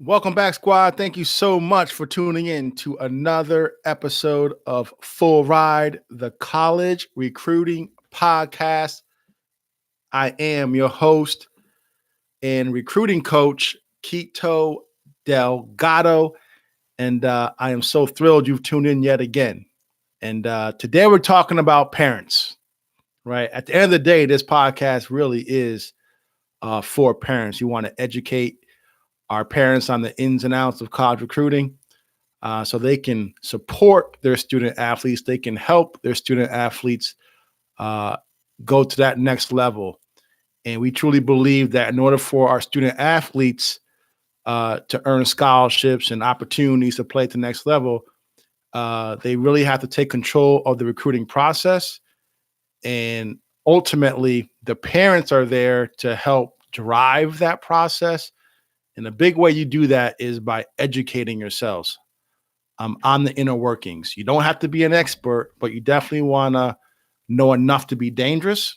Welcome back, squad. Thank you so much for tuning in to another episode of Full Ride, the college recruiting podcast. I am your host and recruiting coach, Kito Delgado, and I am so thrilled you've tuned in yet again. And today we're talking about parents, right? At the end of the day, this podcast really is for parents. You want to educate our parents on the ins and outs of college recruiting so they can support their student athletes. They can help their student athletes uh, go to that next level. And we truly believe that in order for our student athletes to earn scholarships and opportunities to play at the next level, they really have to take control of the recruiting process. And ultimately, the parents are there to help drive that process. And a big way you do that is by educating yourselves on the inner workings. You don't have to be an expert, but you definitely want to know enough to be dangerous.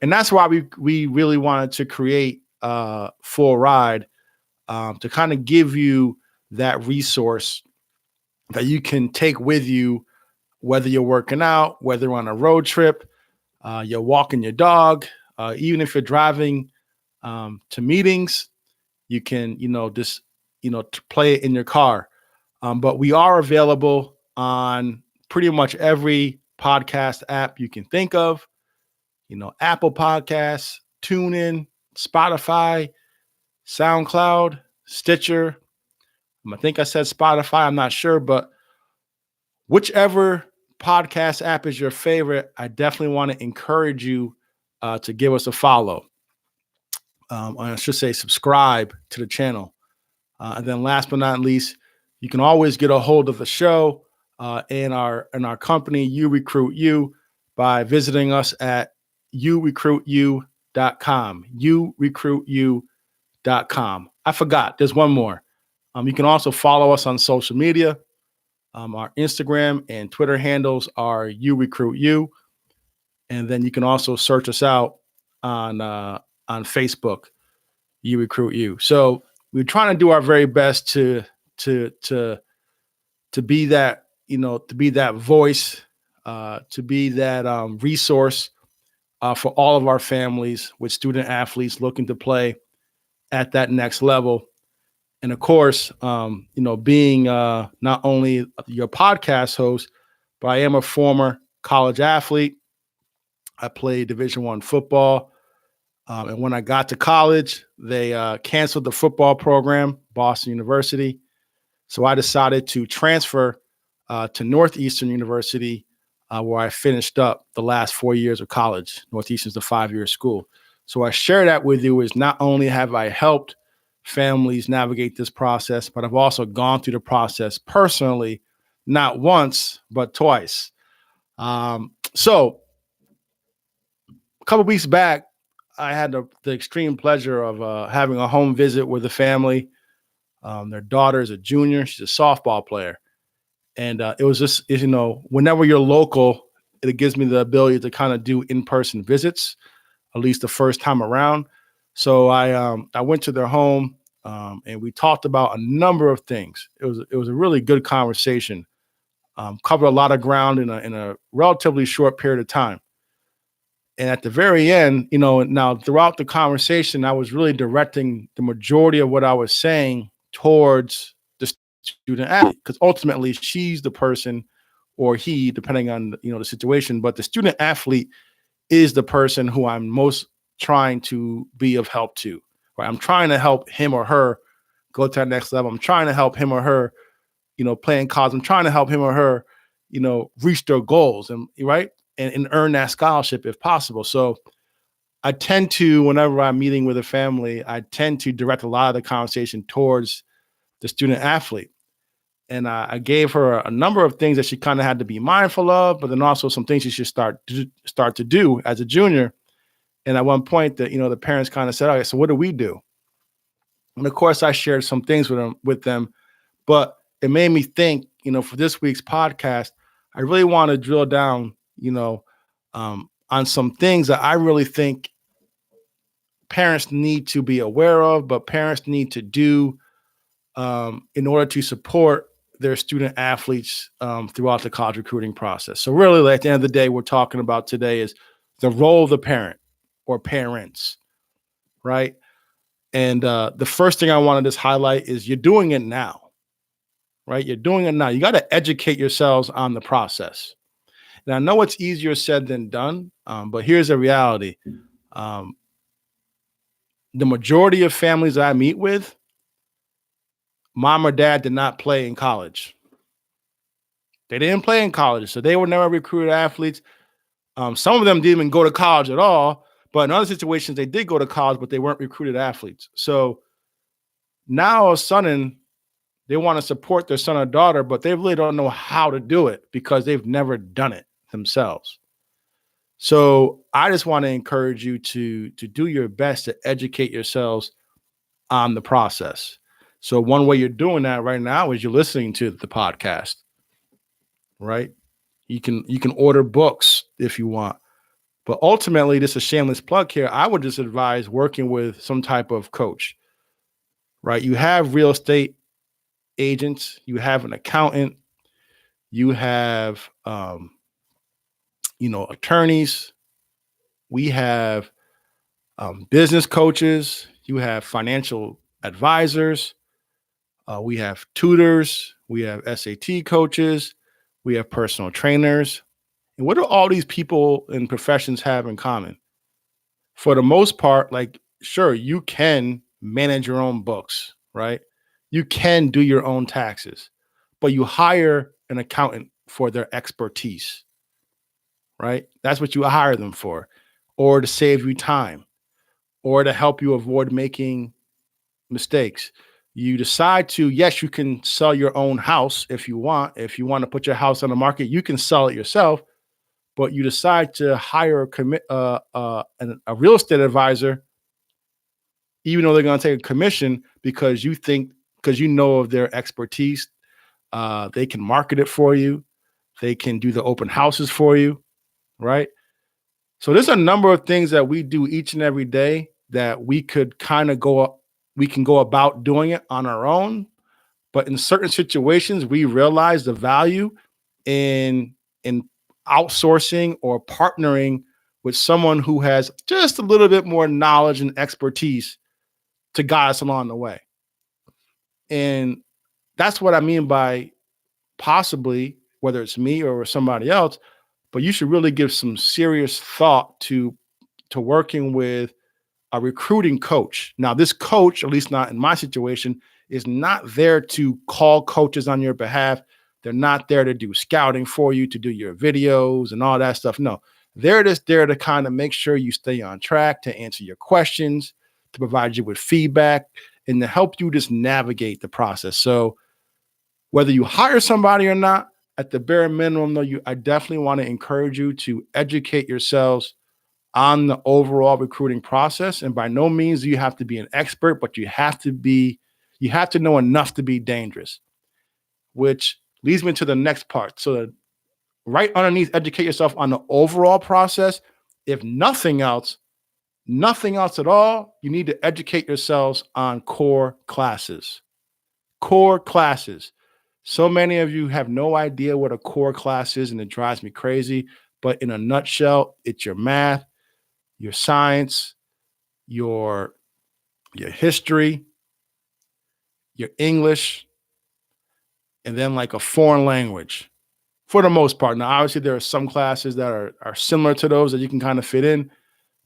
And that's why we really wanted to create Full Ride to kind of give you that resource that you can take with you, whether you're working out, whether you're on a road trip, you're walking your dog, even if you're driving to meetings. You can, just, play it in your car. But we are available on pretty much every podcast app you can think of, Apple Podcasts, TuneIn, Spotify, SoundCloud, Stitcher. I think I said Spotify. I'm not sure, but whichever podcast app is your favorite, I definitely want to encourage you to give us a follow. I should say subscribe to the channel. And then last but not least, you can always get a hold of the show and our company, URecruitU, by visiting us at URecruitU.com. URecruitU.com. I forgot, there's one more. You can also follow us on social media. Our Instagram and Twitter handles are URecruitU. And then you can also search us out on Facebook, URecruitU. So we're trying to do our very best to be that, to be that voice, to be that resource for all of our families with student athletes looking to play at that next level. And of course, being not only your podcast host, but I am a former college athlete. I played Division I football. And when I got to college, they canceled the football program, Boston University. So I decided to transfer to Northeastern University, where I finished up the last 4 years of college. Northeastern's a 5-year school. So I share that with you is not only have I helped families navigate this process, but I've also gone through the process personally, not once, but twice. So a couple of weeks back, I had the extreme pleasure of having a home visit with a family. Their daughter is a junior. She's a softball player. And it was just, whenever you're local, it gives me the ability to kind of do in-person visits, at least the first time around. So I went to their home and we talked about a number of things. It was a really good conversation. Covered a lot of ground in a relatively short period of time. And at the very end, now throughout the conversation, I was really directing the majority of what I was saying towards the student athlete, because ultimately she's the person, or he, depending on the situation. But the student athlete is the person who I'm most trying to be of help to. Right? I'm trying to help him or her go to that next level. I'm trying to help him or her, play in college. I'm trying to help him or her, reach their goals and right. And earn that scholarship if possible. So I tend to, whenever I'm meeting with a family, I tend to direct a lot of the conversation towards the student athlete. And I gave her a number of things that she kind of had to be mindful of, but then also some things she should start to do as a junior. And at one point, the parents kind of said, "Okay, so what do we do?" And of course, I shared some things with them, but it made me think. For this week's podcast, I really want to drill down, on some things that I really think parents need to be aware of, but parents need to do in order to support their student athletes throughout the college recruiting process. So really, like, at the end of the day, we're talking about today is the role of the parent or parents, right? And the first thing I want to just highlight is you're doing it now, right? You're doing it now. You got to educate yourselves on the process. And I know it's easier said than done, but here's the reality. The majority of families I meet with, mom or dad did not play in college. They didn't play in college, so they were never recruited athletes. Some of them didn't even go to college at all, but in other situations, they did go to college, but they weren't recruited athletes. So now all of a sudden, they want to support their son or daughter, but they really don't know how to do it because they've never done it themselves. So I just want to encourage you to do your best to educate yourselves on the process. So one way you're doing that right now is you're listening to the podcast, right? You can order books if you want. But ultimately, this is a shameless plug here. I would just advise working with some type of coach, right? You have real estate agents, you have an accountant, you have, attorneys. We have business coaches. You have financial advisors. We have tutors. We have SAT coaches. We have personal trainers. And what do all these people and professions have in common? For the most part, like, sure, you can manage your own books, right? You can do your own taxes, but you hire an accountant for their expertise, right? That's what you hire them for, or to save you time, or to help you avoid making mistakes. You decide to, yes, you can sell your own house if you want. If you want to put your house on the market, you can sell it yourself, but you decide to hire a real estate advisor, even though they're going to take a commission because you know of their expertise. They can market it for you. They can do the open houses for you, right? So there's a number of things that we do each and every day that we can go about doing it on our own. But in certain situations, we realize the value in outsourcing or partnering with someone who has just a little bit more knowledge and expertise to guide us along the way. And that's what I mean by possibly, whether it's me or somebody else, but you should really give some serious thought to working with a recruiting coach. Now, this coach, at least not in my situation, is not there to call coaches on your behalf. They're not there to do scouting for you, to do your videos and all that stuff. No, they're just there to kind of make sure you stay on track, to answer your questions, to provide you with feedback, and to help you just navigate the process. So whether you hire somebody or not, at the bare minimum, though, I definitely want to encourage you to educate yourselves on the overall recruiting process. And by no means do you have to be an expert, but you have to know enough to be dangerous, which leads me to the next part. So right underneath, educate yourself on the overall process. If nothing else at all, you need to educate yourselves on core classes. Core classes. So many of you have no idea what a core class is, and it drives me crazy. But in a nutshell, it's your math, your science, your history, your English, and then like a foreign language for the most part. Now, obviously, there are some classes that are similar to those that you can kind of fit in.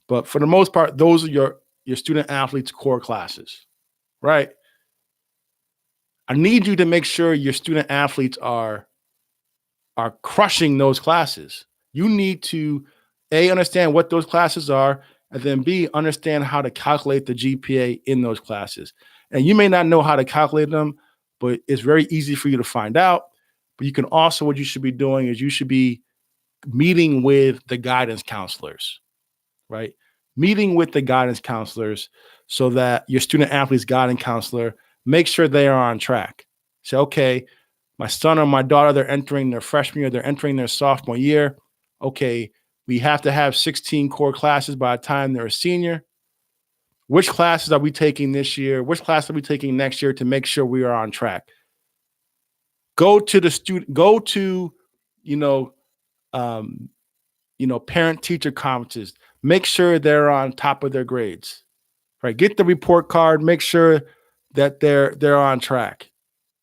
But for the most part, those are your student athletes' core classes, right? I need you to make sure your student athletes are crushing those classes. You need to, A, understand what those classes are, and then B, understand how to calculate the GPA in those classes. And you may not know how to calculate them, but it's very easy for you to find out. But you can also, what you should be doing is you should be meeting with the guidance counselors, right? Meeting with the guidance counselors so that your student athlete's guidance counselor makes sure they are on track. Say, okay, my son or my daughter, they're entering their freshman year, they're entering their sophomore year. Okay, we have to have 16 core classes by the time they're a senior. Which classes are we taking this year? Which class are we taking next year to make sure we are on track? Go to the student, go to, you know, um, parent teacher conferences. Make sure they're on top of their grades. Right? Get the report card. Make sure that they're on track.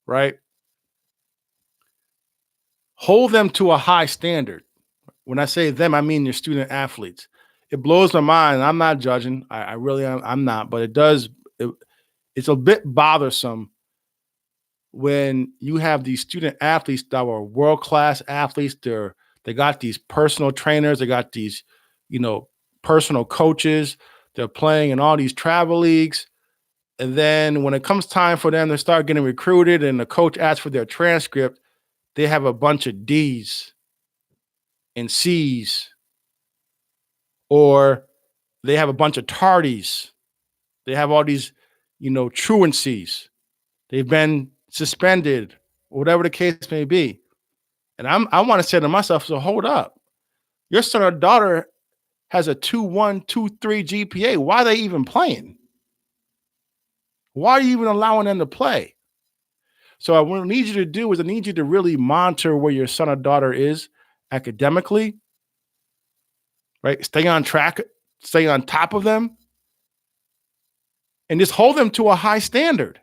Right? Hold them to a high standard. When I say them, I mean your student athletes. It blows my mind. I'm not judging. I really am. I'm not, but it's a bit bothersome when you have these student athletes that are world-class athletes. They got these personal trainers, they got these, personal coaches, they're playing in all these travel leagues. And then when it comes time for them to start getting recruited and the coach asks for their transcript, they have a bunch of D's and C's, or they have a bunch of tardies. They have all these, truancies. They've been suspended, whatever the case may be. And I want to say to myself, so hold up. Your son or daughter has a 2.1, 2.3 GPA. Why are they even playing? Why are you even allowing them to play? So what I need you to do is I need you to really monitor where your son or daughter is academically, right? Stay on track, stay on top of them, and just hold them to a high standard.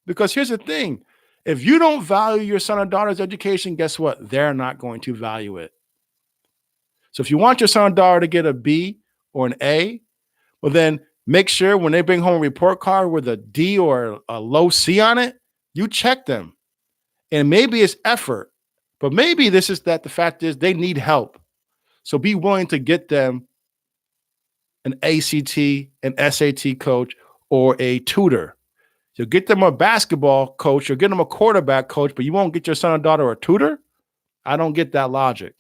Because here's the thing. If you don't value your son or daughter's education, guess what? They're not going to value it. So if you want your son or daughter to get a B or an A, well, then make sure when they bring home a report card with a D or a low C on it, you check them. And maybe it's effort, but maybe this is that the fact is they need help. So be willing to get them an ACT, an SAT coach, or a tutor. You'll get them a basketball coach, you'll get them a quarterback coach, but you won't get your son or daughter a tutor? I don't get that logic.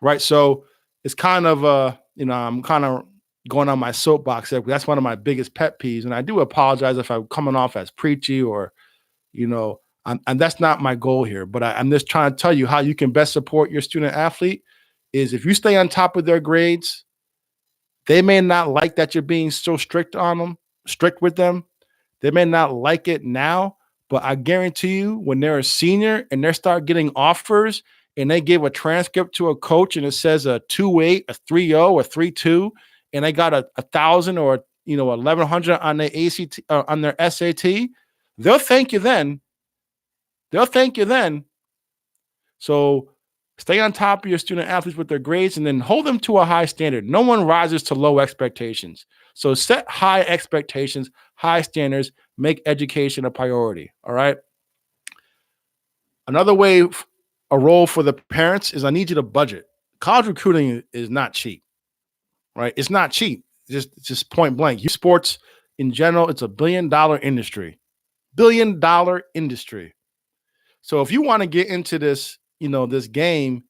Right? So it's kind of I'm kind of going on my soapbox there. That's one of my biggest pet peeves. And I do apologize if I'm coming off as preachy or, and that's not my goal here. But I'm just trying to tell you how you can best support your student athlete is if you stay on top of their grades, they may not like that you're being so strict with them. They may not like it now, but I guarantee you when they're a senior and they start getting offers and they give a transcript to a coach and it says a 2.8, a 3.0, a 3.2, and they got a 1,000 or 1,100 on their ACT on their SAT, they'll thank you then. So stay on top of your student athletes with their grades and then hold them to a high standard. No one rises to low expectations. So set high expectations, high standards, make education a priority. All right. Another way, a role for the parents is I need you to budget. College recruiting is not cheap, right? It's not cheap. Just point blank. Youth sports in general, it's a $1 billion industry. $1 billion industry. So if you want to get into this, this game,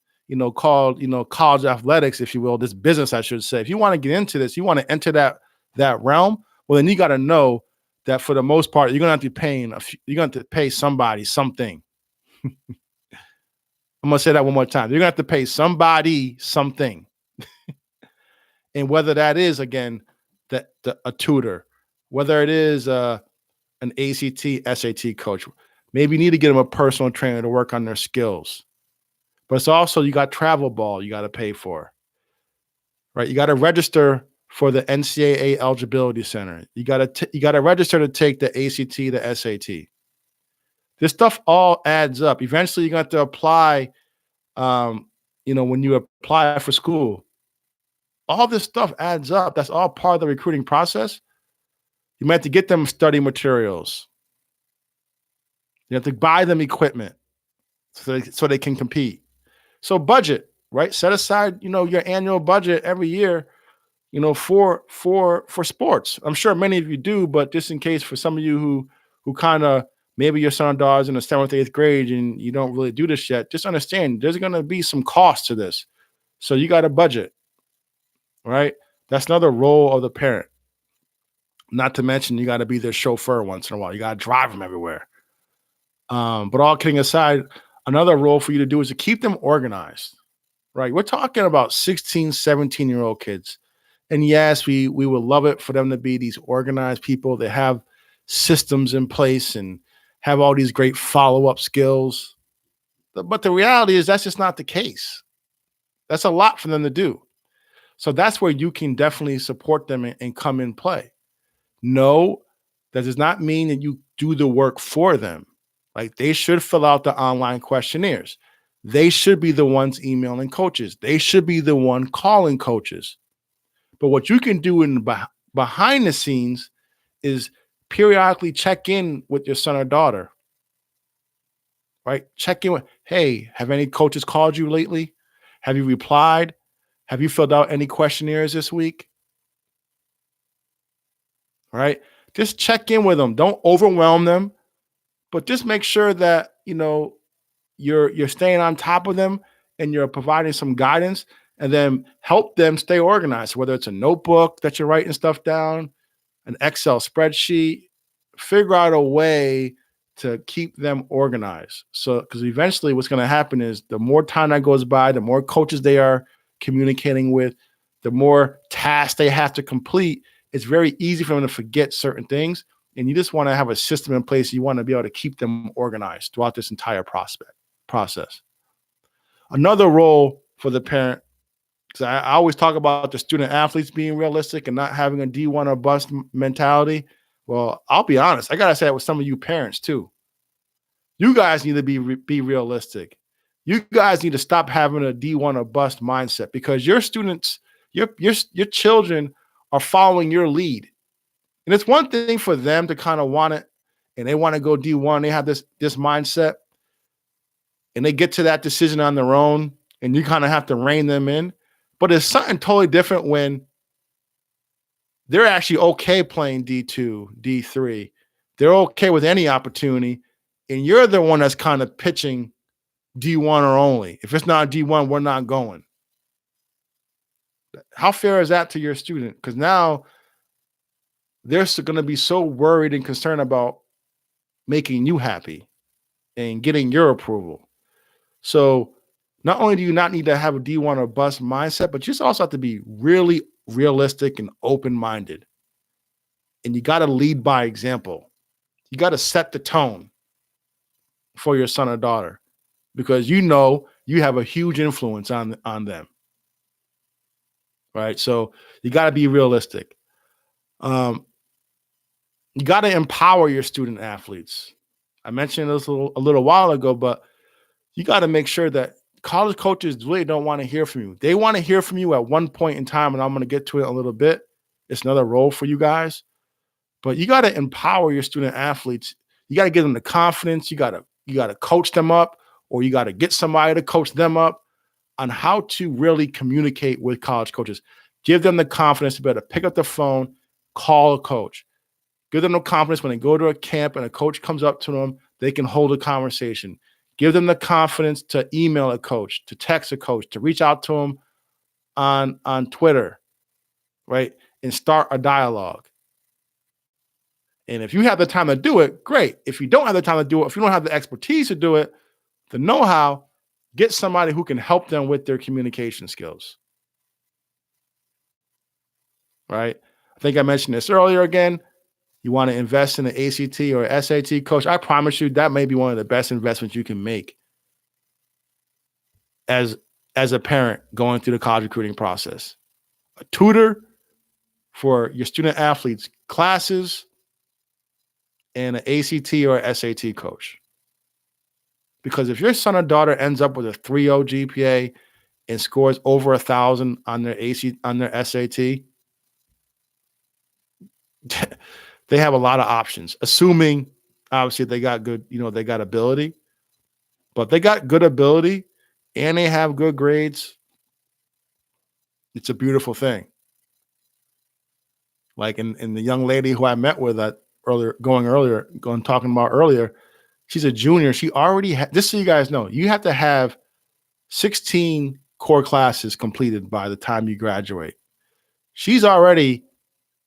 called, college athletics, if you will, this business, I should say, if you want to get into this, you want to enter that realm, well, then you got to know that for the most part, you're going to have to pay somebody something. I'm going to say that one more time. You're going to have to pay somebody something. And whether that is, again, a tutor, whether it is an ACT, SAT coach, maybe you need to get them a personal trainer to work on their skills. But it's also, you got travel ball you got to pay for, right? You got to register for the NCAA eligibility center. You got to register to take the ACT, the SAT. This stuff all adds up. Eventually, you got to apply. When you apply for school, all this stuff adds up. That's all part of the recruiting process. You might have to get them study materials. You have to buy them equipment so they can compete. So budget, right? Set aside, your annual budget every year, for sports. I'm sure many of you do, but just in case for some of you who kind of maybe your son or daughter is in the 7th, 8th grade and you don't really do this yet, just understand there's going to be some cost to this. So you got to budget, right? That's another role of the parent. Not to mention you got to be their chauffeur once in a while. You got to drive them everywhere. But all kidding aside, another role for you to do is to keep them organized, right? We're talking about 16, 17-year-old kids. And yes, we would love it for them to be these organized people that have systems in place and have all these great follow-up skills. But the reality is that's just not the case. That's a lot for them to do. So that's where you can definitely support them and come in play. No, that does not mean that you do the work for them. Like they should fill out the online questionnaires. They should be the ones emailing coaches. They should be the one calling coaches. But what you can do behind the scenes is periodically check in with your son or daughter, right? Check in with, hey, have any coaches called you lately? Have you replied? Have you filled out any questionnaires this week? All right. Just check in with them. Don't overwhelm them, but just make sure that, you're staying on top of them and you're providing some guidance and then help them stay organized, whether it's a notebook that you're writing stuff down, an Excel spreadsheet, figure out a way to keep them organized. So, because eventually what's going to happen is the more time that goes by, the more coaches they are communicating with, the more tasks they have to complete. It's very easy for them to forget certain things. And you just want to have a system in place. You want to be able to keep them organized throughout this entire process. Another role for the parent, because I always talk about the student athletes being realistic and not having a D1 or bust mentality. Well, I'll be honest. I got to say that with some of you parents too. You guys need to be realistic. You guys need to stop having a D1 or bust mindset because your students, your children are following your lead. And it's one thing for them to kind of want it and they want to go D1. They have this mindset and they get to that decision on their own and you kind of have to rein them in. But it's something totally different when they're actually okay playing D2, D3. They're okay with any opportunity. And you're the one that's kind of pitching D1 or only. If it's not D1, we're not going. How fair is that to your student? Because now they're going to be so worried and concerned about making you happy and getting your approval. So not only do you not need to have a D1 or bust mindset, but you just also have to be really realistic and open-minded. And you got to lead by example. You got to set the tone for your son or daughter because you have a huge influence on them. Right? So you got to be realistic. You got to empower your student athletes. I mentioned this a little while ago, but you got to make sure that college coaches really don't want to hear from you. They want to hear from you at one point in time, and I'm going to get to it a little bit. It's another role for you guys. But you got to empower your student athletes. You got to give them the confidence. You got to coach them up, or you got to get somebody to coach them up on how to really communicate with college coaches. Give them the confidence to be able to pick up the phone, call a coach. Give them the confidence when they go to a camp and a coach comes up to them, they can hold a conversation. Give them the confidence to email a coach, to text a coach, to reach out to them on Twitter, right? And start a dialogue. And if you have the time to do it, great. If you don't have the time to do it, if you don't have the expertise to do it, the know-how, get somebody who can help them with their communication skills. Right? I think I mentioned this earlier again. You want to invest in an ACT or SAT coach. I promise you that may be one of the best investments you can make as a parent going through the college recruiting process. A tutor for your student athletes' classes and an ACT or SAT coach. Because if your son or daughter ends up with a 3.0 GPA and scores over 1,000 on their SAT, they have a lot of options, assuming obviously they got good, they got ability, but they got good ability and they have good grades. It's a beautiful thing. Like in the young lady who I met with talking about earlier, she's a junior. She already just so you guys know, you have to have 16 core classes completed by the time you graduate. She's already,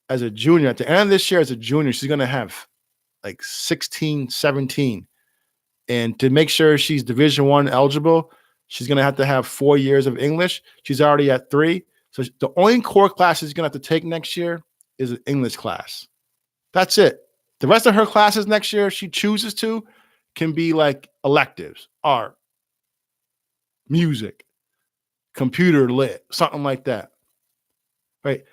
as a junior, at the end of this year as a junior, she's going to have like 16, 17. And to make sure she's Division I eligible, she's going to have 4 years of English. She's already at 3. So the only core class she's going to have to take next year is an English class. That's it. The rest of her classes next year, if she chooses to, can be like electives, art, music, computer lit, something like that. Right?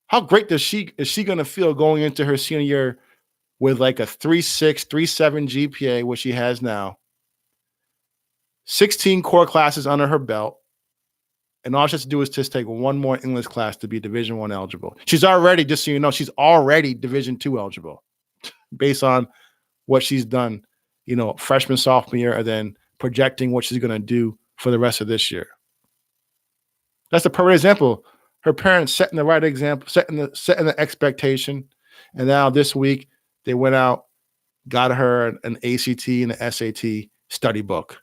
How great is she going to feel going into her senior year with like a 3.6, 3.7 GPA, which she has now, 16 core classes under her belt, and all she has to do is just take one more English class to be Division I eligible. She's already, just so you know, she's already Division II eligible based on what she's done, freshman, sophomore year, and then projecting what she's going to do for the rest of this year. That's a perfect example. Her parents setting the right example, setting the expectation, and now this week they went out, got her an ACT and an SAT study book.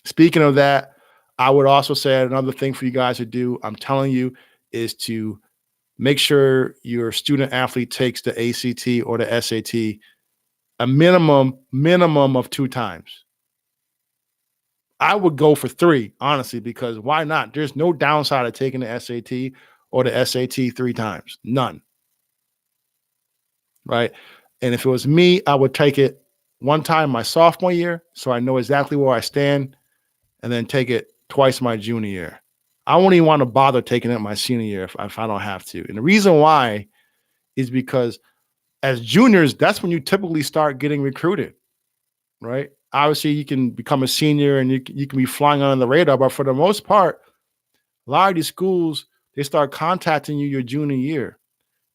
Speaking of that, I would also say another thing for you guys to do, I'm telling you, is to make sure your student athlete takes the ACT or the SAT a minimum of 2 times. I would go for 3, honestly, because why not? There's no downside of taking the SAT or the SAT 3 times. None. Right? And if it was me, I would take it 1 time my sophomore year, so I know exactly where I stand, and then take it twice my junior year. I won't even want to bother taking it my senior year if I don't have to. And the reason why is because as juniors, that's when you typically start getting recruited, right? Obviously, you can become a senior and you can be flying under the radar, but for the most part, a lot of these schools, they start contacting you your junior year.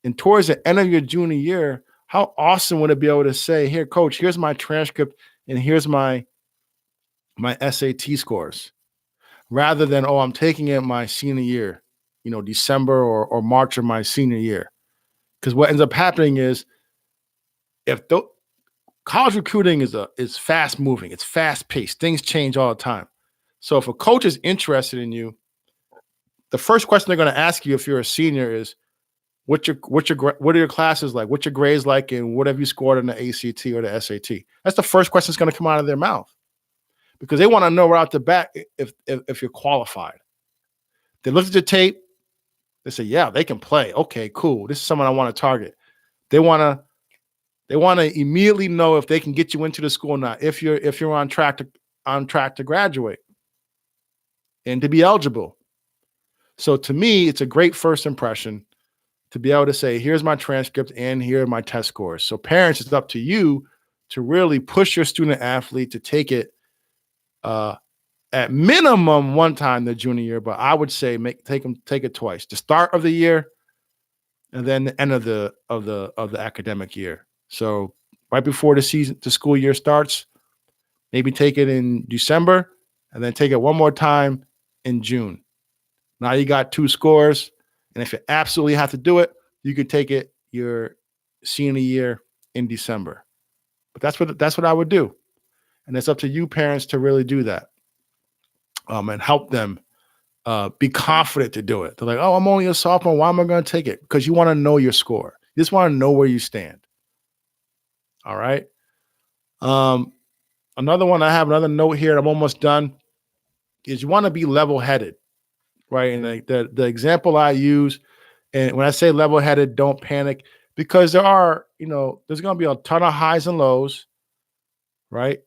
And towards the end of your junior year, how awesome would it be able to say, here, coach, here's my transcript and here's my SAT scores, rather than, oh, I'm taking it my senior year, December or March of my senior year. Because what ends up happening is college recruiting is fast moving, it's fast paced, things change all the time. So if a coach is interested in you, the first question they're going to ask you if you're a senior is, what are your classes like? What's your grades like? And what have you scored in the ACT or the SAT? That's the first question that's going to come out of their mouth, because they want to know right off the bat if you're qualified. They look at the tape. They say, yeah, they can play. Okay, cool. This is someone I want to target. They want to immediately know if they can get you into the school or not, if you're on track to graduate and to be eligible. So to me, it's a great first impression to be able to say, here's my transcript and here are my test scores. So parents, it's up to you to really push your student athlete to take it at minimum 1 time the junior year, but I would say take it twice. The start of the year and then the end of the academic year. So right before the school year starts, maybe take it in December and then take it one more time in June. Now you got 2 scores. And if you absolutely have to do it, you could take it your senior year in December. But that's what I would do. And it's up to you parents to really do that. And help them be confident to do it. They're like, oh, I'm only a sophomore. Why am I going to take it? Because you want to know your score. You just want to know where you stand. All right. Another one, I have another note here, and I'm almost done, is you want to be level-headed, right? And the example I use, and when I say level-headed, don't panic, because there are, there's going to be a ton of highs and lows, right?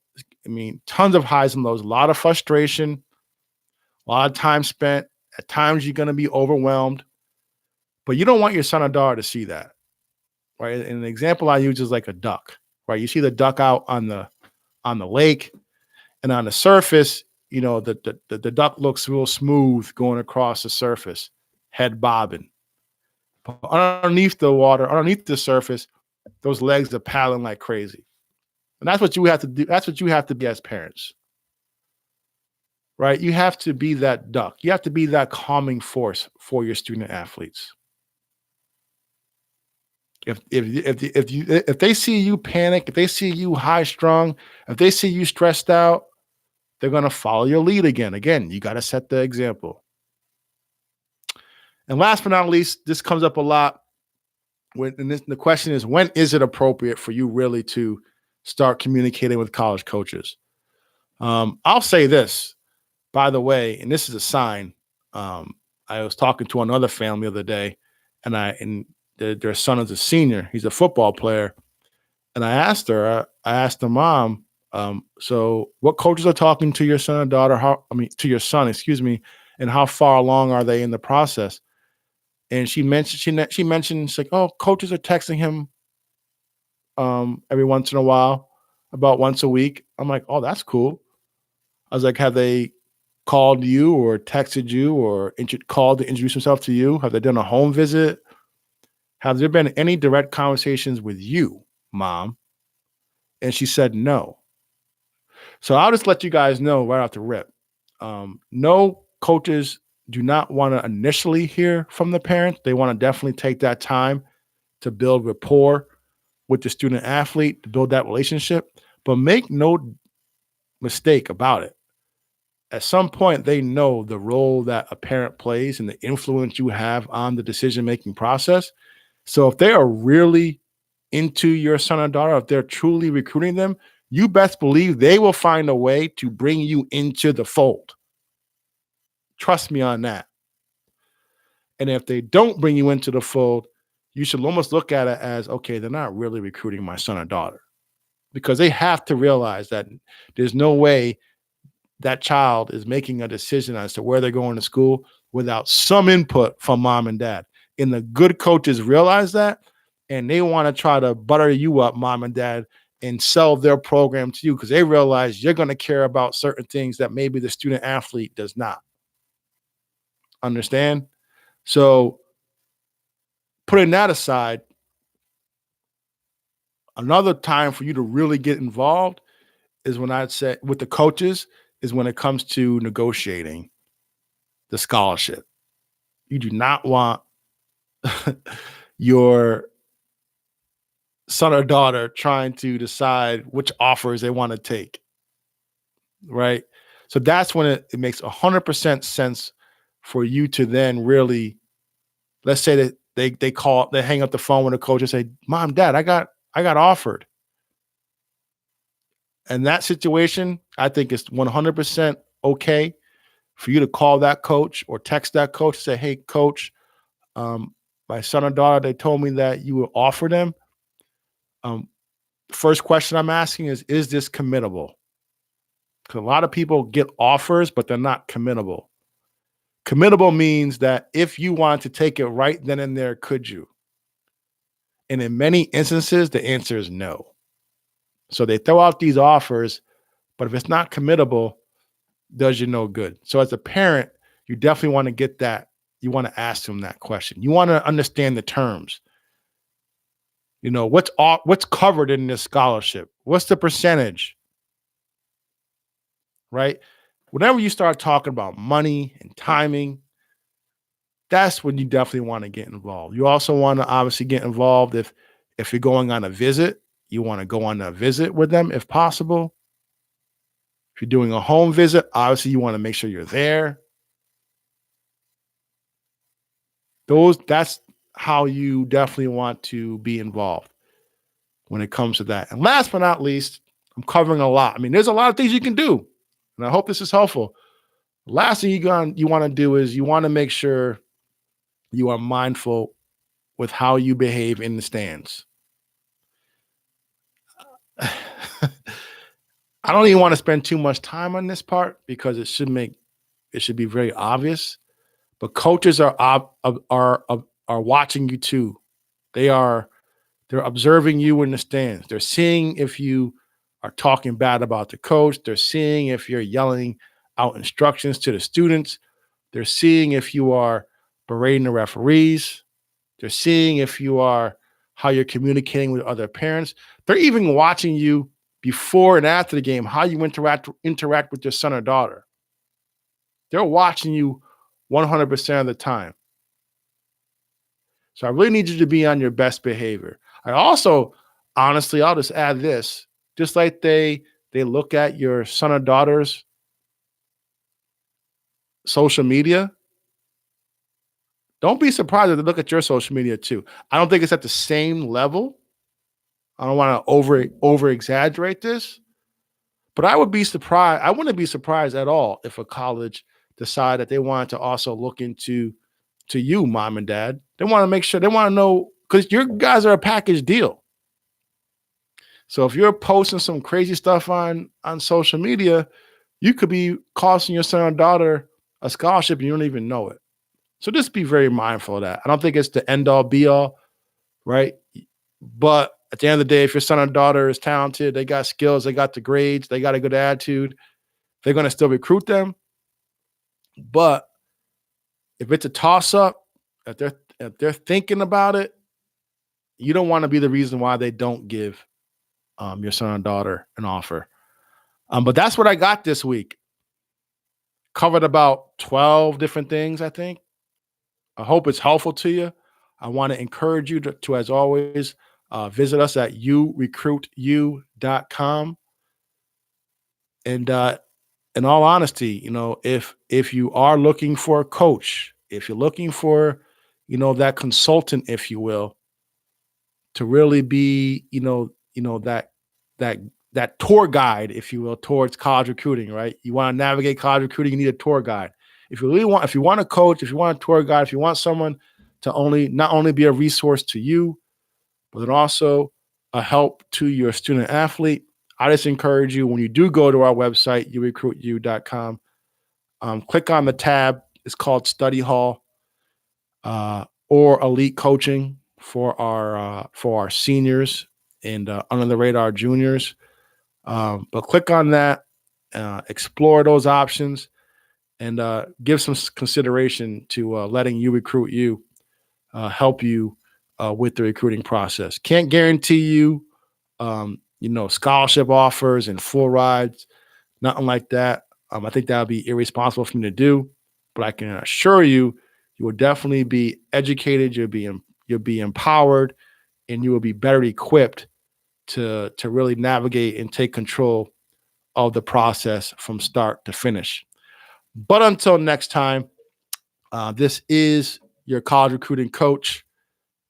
I mean, tons of highs and lows, a lot of frustration, a lot of time spent. At times, you're going to be overwhelmed, but you don't want your son or daughter to see that, right? And an example I use is like a duck, right? You see the duck out on the lake, and on the surface, the duck looks real smooth going across the surface, head bobbing. But underneath the water, underneath the surface, those legs are paddling like crazy. And that's what you have to do. That's what you have to be as parents. Right? You have to be that duck. You have to be that calming force for your student athletes. If they see you panic, if they see you high strung, if they see you stressed out, they're going to follow your lead again. Again, you got to set the example. And last but not least, this comes up a lot. The question is, when is it appropriate for you really to start communicating with college coaches? I'll say this, by the way, and this is a sign. Um, I was talking to another family the other day, and their son is a senior. He's a football player, and I asked the mom, so what coaches are talking to your son and daughter? To your son, excuse me, and how far along are they in the process? And she mentioned she's like, oh, coaches are texting him every once in a while, about once a week. I'm like, oh, that's cool. I was like, have they called you or texted you or called to introduce himself to you? Have they done a home visit? Have there been any direct conversations with you, mom? And she said no. So I'll just let you guys know right off the rip. No, coaches do not want to initially hear from the parents. They want to definitely take that time to build rapport with the student athlete, to build that relationship. But make no mistake about it. At some point, they know the role that a parent plays and the influence you have on the decision making process. So if they are really into your son or daughter, if they're truly recruiting them, you best believe they will find a way to bring you into the fold. Trust me on that. And if they don't bring you into the fold, you should almost look at it as, okay, they're not really recruiting my son or daughter, because they have to realize that there's no way that child is making a decision as to where they're going to school without some input from mom and dad. And the good coaches realize that, and they want to try to butter you up, mom and dad, and sell their program to you because they realize you're going to care about certain things that maybe the student athlete does not. Understand? So, putting that aside, another time for you to really get involved is when I'd say with the coaches is when it comes to negotiating the scholarship. You do not want your son or daughter trying to decide which offers they want to take, right? So that's when it makes 100% sense for you to then really, let's say that they hang up the phone with a coach and say, "Mom, Dad, I got offered." And that situation, I think it's 100% okay for you to call that coach or text that coach and say, "Hey, coach, my son or daughter, they told me that you will offer them. Um, First question I'm asking is this committable?" Because a lot of people get offers, but they're not committable. Committable means that if you want to take it right then and there, could you? And in many instances, the answer is no. So they throw out these offers, but if it's not committable, does you no good. So as a parent, you definitely want to get that. You want to ask them that question. You want to understand the terms. You know, what's covered in this scholarship? What's the percentage? Right? Whenever you start talking about money and timing, that's when you definitely want to get involved. You also want to obviously get involved if you're going on a visit, you want to go on a visit with them if possible. If you're doing a home visit, obviously you want to make sure you're there. That's how you definitely want to be involved when it comes to that. And last but not least, I'm covering a lot. I mean, there's a lot of things you can do, and I hope this is helpful. Last thing you want to do is you want to make sure you are mindful with how you behave in the stands. I don't even want to spend too much time on this part because it should be very obvious. But coaches are watching you too. They're observing you in the stands. They're seeing if you are talking bad about the coach. They're seeing if you're yelling out instructions to the students. They're seeing if you are berating the referees. They're seeing if you are how you're communicating with other parents. They're even watching you before and after the game, how you interact with your son or daughter. They're watching you 100% of the time. So I really need you to be on your best behavior. I also, honestly, I'll just add this, just like they look at your son or daughter's social media, don't be surprised if they look at your social media too. I don't think it's at the same level. I don't want to over exaggerate this, but I would be surprised. I wouldn't be surprised at all if a college decide that they wanted to also look into to you, mom and dad. They want to make sure, they want to know, because your guys are a package deal. So if you're posting some crazy stuff on social media, you could be costing your son or daughter a scholarship and you don't even know it. So just be very mindful of that. I don't think it's the end all be all, right? But at the end of the day, if your son or daughter is talented, they got skills, they got the grades, they got a good attitude, they're going to still recruit them. But if it's a toss up, if they're thinking about it, you don't want to be the reason why they don't give your son or daughter an offer. But that's what I got this week. Covered about 12 different things, I think. I hope it's helpful to you. I want to encourage you to as always, visit us at URecruitU.com. And in all honesty, if you are looking for a coach, if you're looking for, that consultant, if you will, to really be, that that tour guide, if you will, towards college recruiting, right? You want to navigate college recruiting, you need a tour guide. If you want a coach, if you want a tour guide, if you want someone to not only be a resource to you, but then also a help to your student athlete, I just encourage you, when you do go to our website, URecruitU.com, click on the tab. It's called Study Hall or Elite Coaching for our seniors and under the radar juniors. But click on that, explore those options, and give some consideration to letting URecruitU help you with the recruiting process. Can't guarantee you, scholarship offers and full rides, nothing like that. I think that would be irresponsible for me to do, but I can assure you, you will definitely be educated. You'll be empowered, and you will be better equipped to really navigate and take control of the process from start to finish. But until next time, this is your college recruiting coach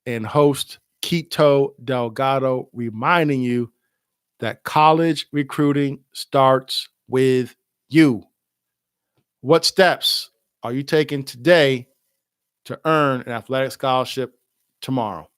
and host, Kito Delgado, reminding you that college recruiting starts with you. What steps are you taking today to earn an athletic scholarship tomorrow?